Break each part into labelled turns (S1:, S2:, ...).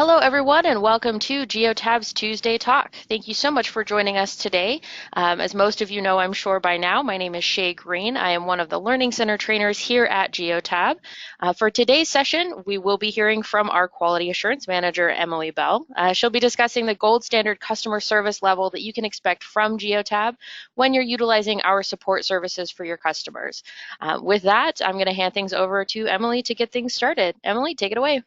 S1: Hello everyone and welcome to Geotab's Tuesday Talk. Thank you so much for joining us today. As most of you know, I'm sure by now, my name is Shay Green. I am one of the Learning Center trainers here at Geotab. For today's session, we will be hearing from our Quality Assurance Manager, Emily Bell. She'll be discussing the gold standard customer service level that you can expect from Geotab when you're utilizing our support services for your customers. With that, I'm going to hand things over to Emily to get things started. Emily, take it away.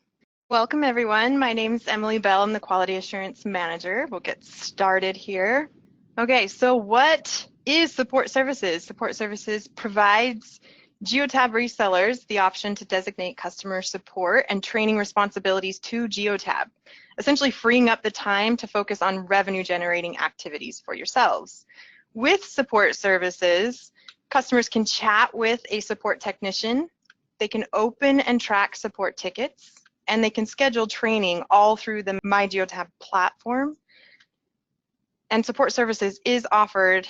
S2: Welcome everyone. My name is Emily Bell. I'm the Quality Assurance Manager. We'll get started here. Okay, so what is support services? Support services provides Geotab resellers the option to designate customer support and training responsibilities to Geotab, essentially freeing up the time to focus on revenue generating activities for yourselves. With support services, customers can chat with a support technician, they can open and track support tickets, and they can schedule training all through the My Geotab platform. And support services is offered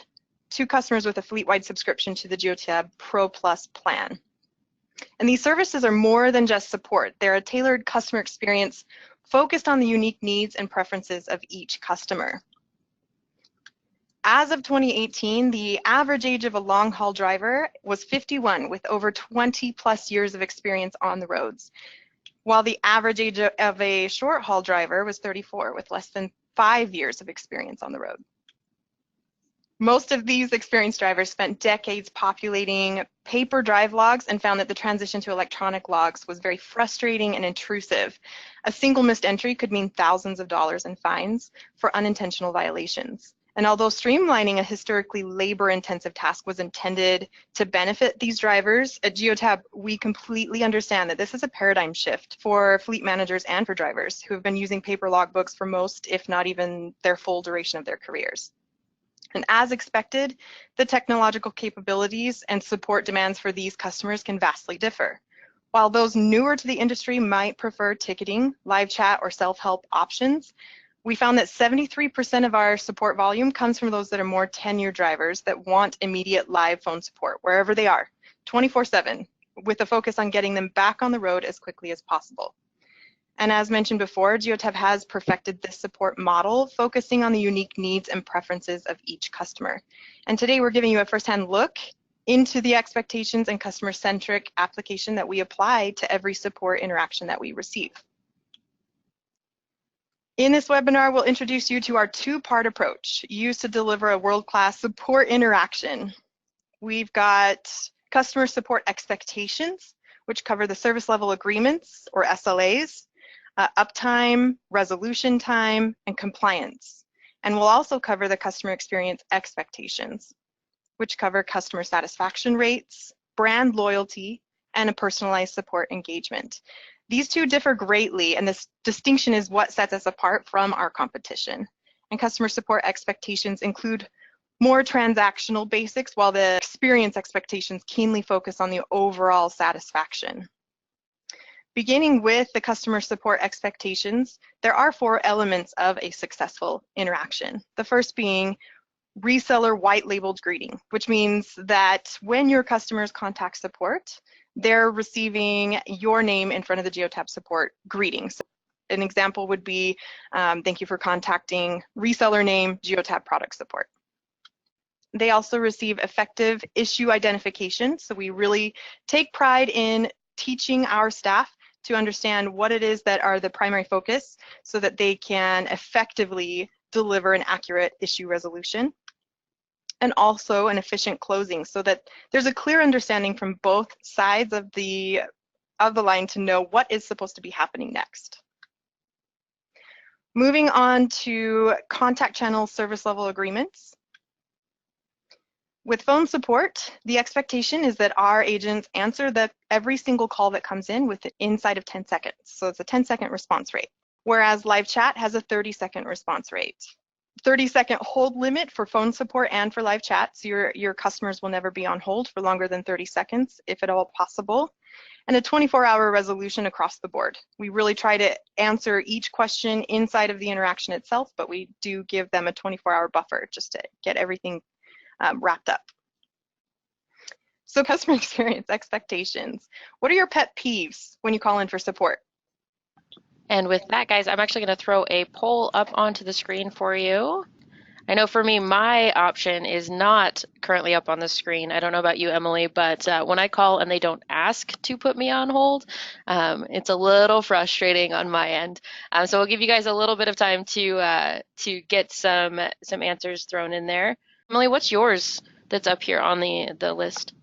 S2: to customers with a fleet-wide subscription to the Geotab Pro Plus plan. And these services are more than just support. They're a tailored customer experience focused on the unique needs and preferences of each customer. As of 2018, the average age of a long-haul driver was 51, with over 20 plus years of experience on the roads, while the average age of a short-haul driver was 34, with less than 5 years of experience on the road. Most of these experienced drivers spent decades populating paper drive logs and found that the transition to electronic logs was very frustrating and intrusive. A single missed entry could mean thousands of dollars in fines for unintentional violations. And although streamlining a historically labor-intensive task was intended to benefit these drivers, at Geotab, we completely understand that this is a paradigm shift for fleet managers and for drivers who have been using paper logbooks for most, if not even their full duration of their careers. And as expected, the technological capabilities and support demands for these customers can vastly differ. While those newer to the industry might prefer ticketing, live chat, or self-help options, we found that 73% of our support volume comes from those that are more tenured drivers that want immediate live phone support wherever they are, 24/7, with a focus on getting them back on the road as quickly as possible. And as mentioned before, Geotab has perfected this support model, focusing on the unique needs and preferences of each customer. And today we're giving you a firsthand look into the expectations and customer-centric application that we apply to every support interaction that we receive. In this webinar, we'll introduce you to our two-part approach used to deliver a world-class support interaction. We've got customer support expectations, which cover the service level agreements, or SLAs, uptime, resolution time, and compliance. And we'll also cover the customer experience expectations, which cover customer satisfaction rates, brand loyalty, and a personalized support engagement. These two differ greatly, and this distinction is what sets us apart from our competition. And customer support expectations include more transactional basics, while the experience expectations keenly focus on the overall satisfaction. Beginning with the customer support expectations, there are 4 elements of a successful interaction. The first being reseller white labeled greeting, which means that when your customers contact support, they're receiving your name in front of the Geotab support greeting. So an example would be, thank you for contacting reseller name, Geotab product support. They also receive effective issue identification. So we really take pride in teaching our staff to understand what it is that are the primary focus so that they can effectively deliver an accurate issue resolution, and also an efficient closing so that there's a clear understanding from both sides of the line to know what is supposed to be happening next. Moving on to contact channel service level agreements. With phone support, the expectation is that our agents answer every single call that comes in inside of 10 seconds. So it's a 10-second response rate, whereas live chat has a 30-second response rate. 30-second hold limit for phone support and for live chat, so your customers will never be on hold for longer than 30 seconds, if at all possible, and a 24-hour resolution across the board. We really try to answer each question inside of the interaction itself, but we do give them a 24-hour buffer just to get everything wrapped up. So customer experience expectations. What are your pet peeves when you call in for support?
S1: And with that, guys, I'm actually going to throw a poll up onto the screen for you. I know for me, my option is not currently up on the screen. I don't know about you, Emily, but when I call and they don't ask to put me on hold, it's a little frustrating on my end. So we'll give you guys a little bit of time to get some answers thrown in there. Emily, what's yours that's up here on the list?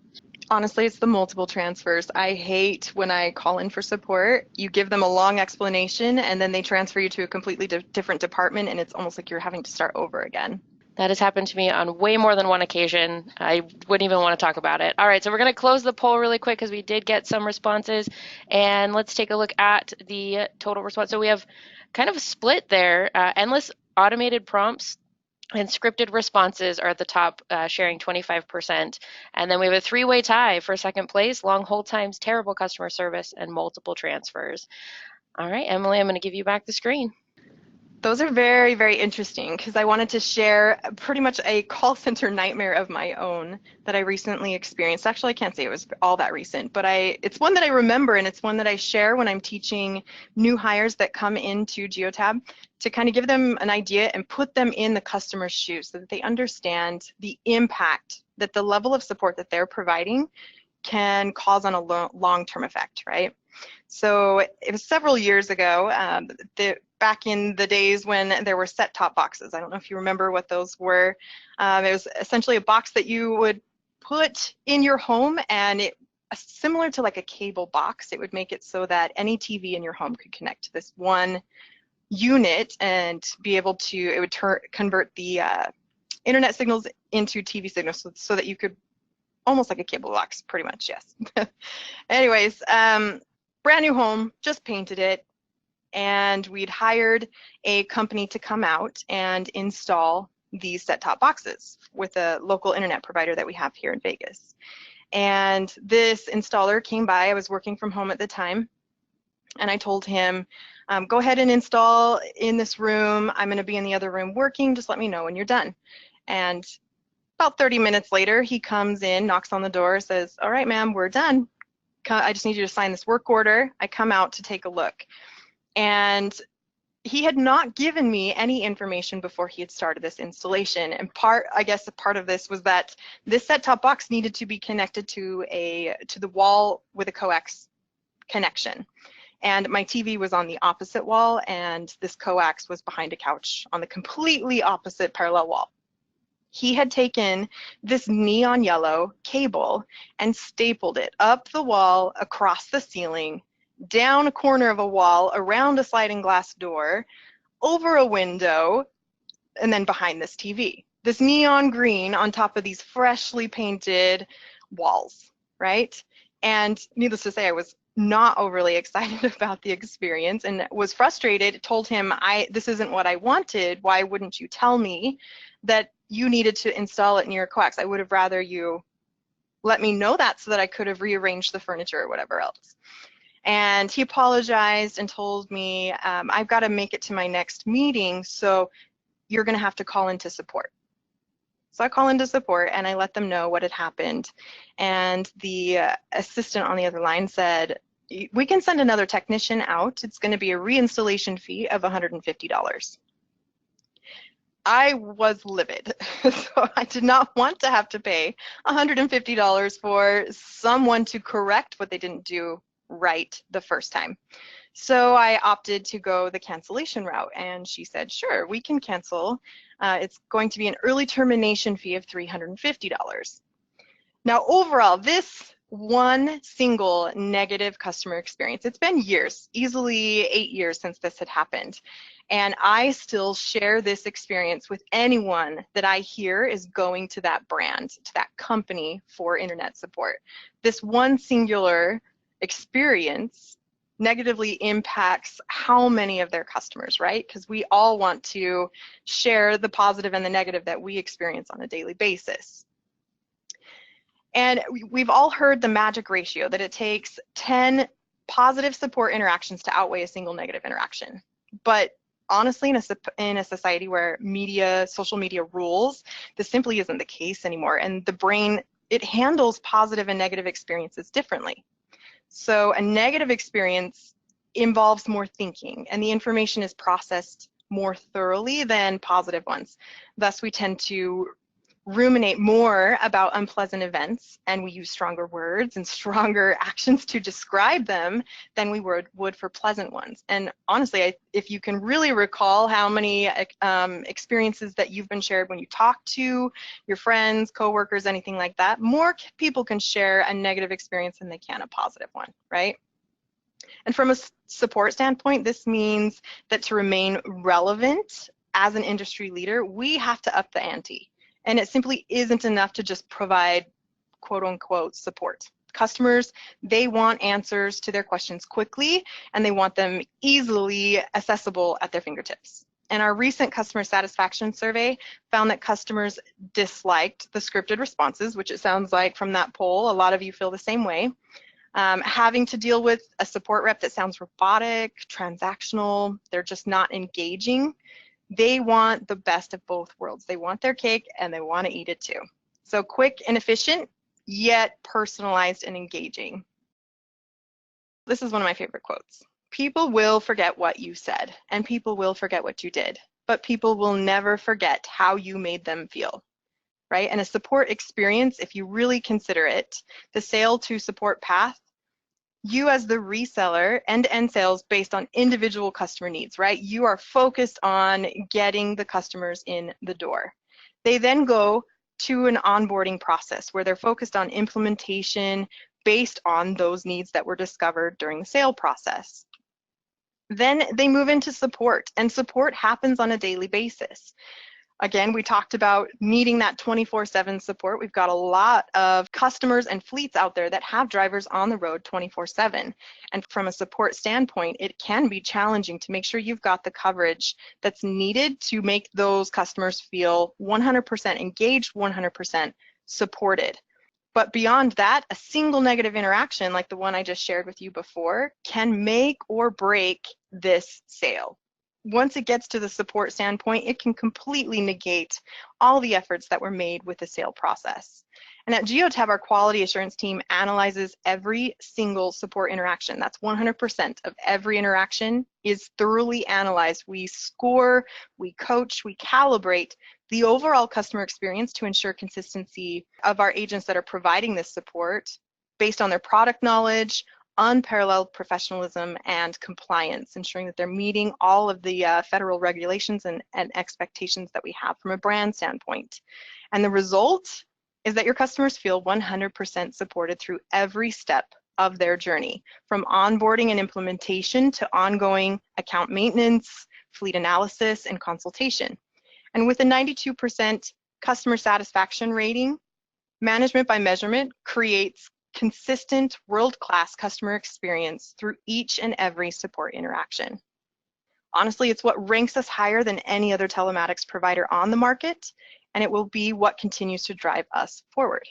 S2: Honestly, it's the multiple transfers. I hate when I call in for support. You give them a long explanation and then they transfer you to a completely different department, and it's almost like you're having to start over again.
S1: That has happened to me on way more than one occasion. I wouldn't even want to talk about it. All right, so we're going to close the poll really quick because we did get some responses. And let's take a look at the total response. So we have kind of a split there. Endless automated prompts and scripted responses are at the top, sharing 25%. And then we have a three-way tie for second place: long hold times, terrible customer service, and multiple transfers. All right, Emily, I'm going to give you back the screen.
S2: Those are very, very interesting because I wanted to share pretty much a call center nightmare of my own that I recently experienced. Actually, I can't say it was all that recent, but it's one that I remember, and it's one that I share when I'm teaching new hires that come into Geotab to kind of give them an idea and put them in the customer's shoes so that they understand the impact that the level of support that they're providing can cause on a long-term effect, right? So it was several years ago, back in the days when there were set-top boxes. I don't know if you remember what those were. It was essentially a box that you would put in your home, and it similar to like a cable box. It would make it so that any TV in your home could connect to this one unit and be able to, it would convert the internet signals into TV signals so that you could, almost like a cable box, pretty much, yes. Anyways, brand new home, just painted it, and we'd hired a company to come out and install these set-top boxes with a local internet provider that we have here in Vegas. And this installer came by. I was working from home at the time, and I told him, go ahead and install in this room. I'm going to be in the other room working. Just let me know when you're done. And about 30 minutes later, he comes in, knocks on the door, says, all right, ma'am, we're done. I just need you to sign this work order. I come out to take a look. And he had not given me any information before he had started this installation. And I guess a part of this was that this set-top box needed to be connected to the wall with a coax connection. And my TV was on the opposite wall, and this coax was behind a couch on the completely opposite parallel wall. He had taken this neon yellow cable and stapled it up the wall, across the ceiling, down a corner of a wall, around a sliding glass door, over a window, and then behind this TV. This neon green on top of these freshly painted walls, right? And needless to say, I was not overly excited about the experience and was frustrated. Told him, this isn't what I wanted. Why wouldn't you tell me that you needed to install it near a coax? I would have rather you let me know that so that I could have rearranged the furniture or whatever else. And he apologized and told me, I've got to make it to my next meeting, so you're going to have to call into support. So I call into support and I let them know what had happened. And the assistant on the other line said, we can send another technician out. It's going to be a reinstallation fee of $150. I was livid. So I did not want to have to pay $150 for someone to correct what they didn't do right the first time. So I opted to go the cancellation route, and she said, sure, we can cancel. It's going to be an early termination fee of $350. Now, overall, this one single negative customer experience, it's been years, easily 8 years since this had happened. And I still share this experience with anyone that I hear is going to that brand, to that company for internet support. This one singular experience negatively impacts how many of their customers, right? Because we all want to share the positive and the negative that we experience on a daily basis. And we've all heard the magic ratio that it takes 10 positive support interactions to outweigh a single negative interaction. But honestly, in a society where social media rules, this simply isn't the case anymore. And the brain, it handles positive and negative experiences differently. So a negative experience involves more thinking, and the information is processed more thoroughly than positive ones. Thus, we tend to ruminate more about unpleasant events, and we use stronger words and stronger actions to describe them than we would for pleasant ones. And honestly, if you can really recall how many experiences that you've been shared when you talk to your friends, coworkers, anything like that, more people can share a negative experience than they can a positive one, right? And from a support standpoint, this means that to remain relevant as an industry leader, we have to up the ante. And it simply isn't enough to just provide quote unquote support. Customers, they want answers to their questions quickly, and they want them easily accessible at their fingertips. And our recent customer satisfaction survey found that customers disliked the scripted responses, which it sounds like from that poll, a lot of you feel the same way. Having to deal with a support rep that sounds robotic, transactional, they're just not engaging. They want the best of both worlds. They want their cake and they want to eat it too. So quick and efficient, yet personalized and engaging. This is one of my favorite quotes. People will forget what you said, and people will forget what you did, but people will never forget how you made them feel, right? And a support experience, if you really consider it, the sale to support path, you as the reseller, end-to-end sales based on individual customer needs, right? You are focused on getting the customers in the door. They then go to an onboarding process where they're focused on implementation based on those needs that were discovered during the sale process. Then they move into support, and support happens on a daily basis. Again, we talked about needing that 24/7 support. We've got a lot of customers and fleets out there that have drivers on the road 24/7. And from a support standpoint, it can be challenging to make sure you've got the coverage that's needed to make those customers feel 100% engaged, 100% supported. But beyond that, a single negative interaction like the one I just shared with you before can make or break this sale. Once it gets to the support standpoint, it can completely negate all the efforts that were made with the sale process. And at Geotab, our quality assurance team analyzes every single support interaction. That's 100% of every interaction is thoroughly analyzed. We score, we coach, we calibrate the overall customer experience to ensure consistency of our agents that are providing this support based on their product knowledge, unparalleled professionalism, and compliance, ensuring that they're meeting all of the federal regulations and expectations that we have from a brand standpoint. And the result is that your customers feel 100% supported through every step of their journey, from onboarding and implementation to ongoing account maintenance, fleet analysis, and consultation. And with a 92% customer satisfaction rating, management by measurement creates consistent world-class customer experience through each and every support interaction. Honestly, it's what ranks us higher than any other telematics provider on the market, and it will be what continues to drive us forward.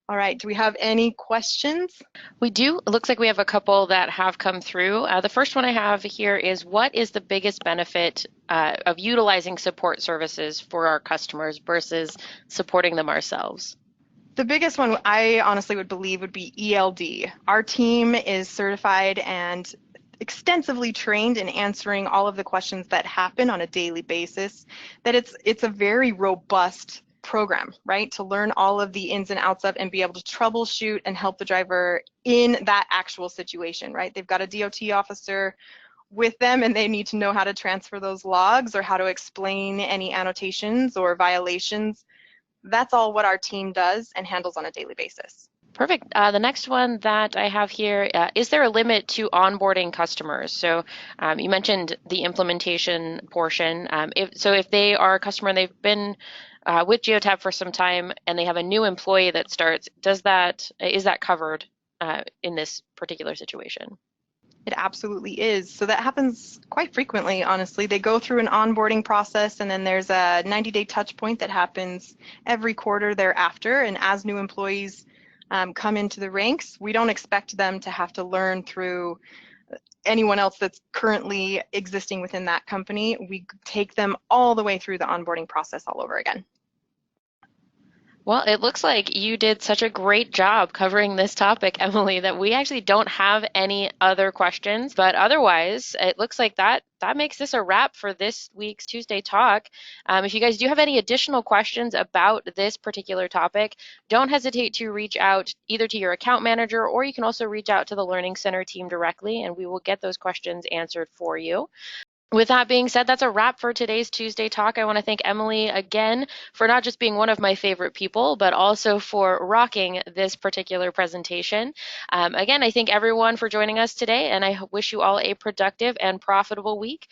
S2: All right, do we have any questions?
S1: We do. It looks like we have a couple that have come through. The first one I have here is, what is the biggest benefit of utilizing support services for our customers versus supporting them ourselves?
S2: The biggest one I honestly would believe would be ELD. Our team is certified and extensively trained in answering all of the questions that happen on a daily basis, that it's a very robust program, right? To learn all of the ins and outs of and be able to troubleshoot and help the driver in that actual situation, right? They've got a DOT officer with them and they need to know how to transfer those logs or how to explain any annotations or violations. That's all what our team does and handles on a daily basis.
S1: Perfect. The next one that I have here, is there a limit to onboarding customers? So you mentioned the implementation portion. If they are a customer and they've been with Geotab for some time and they have a new employee that starts, is that covered in this particular situation?
S2: It absolutely is. So that happens quite frequently, honestly. They go through an onboarding process and then there's a 90-day touch point that happens every quarter thereafter. And as new employees come into the ranks, we don't expect them to have to learn through anyone else that's currently existing within that company. We take them all the way through the onboarding process all over again.
S1: Well, it looks like you did such a great job covering this topic, Emily, that we actually don't have any other questions. But otherwise, it looks like that makes this a wrap for this week's Tuesday Talk. If you guys do have any additional questions about this particular topic, don't hesitate to reach out either to your account manager, or you can also reach out to the Learning Center team directly, and we will get those questions answered for you. With that being said, that's a wrap for today's Tuesday Talk. I want to thank Emily again for not just being one of my favorite people, but also for rocking this particular presentation. Again, I thank everyone for joining us today, and I wish you all a productive and profitable week.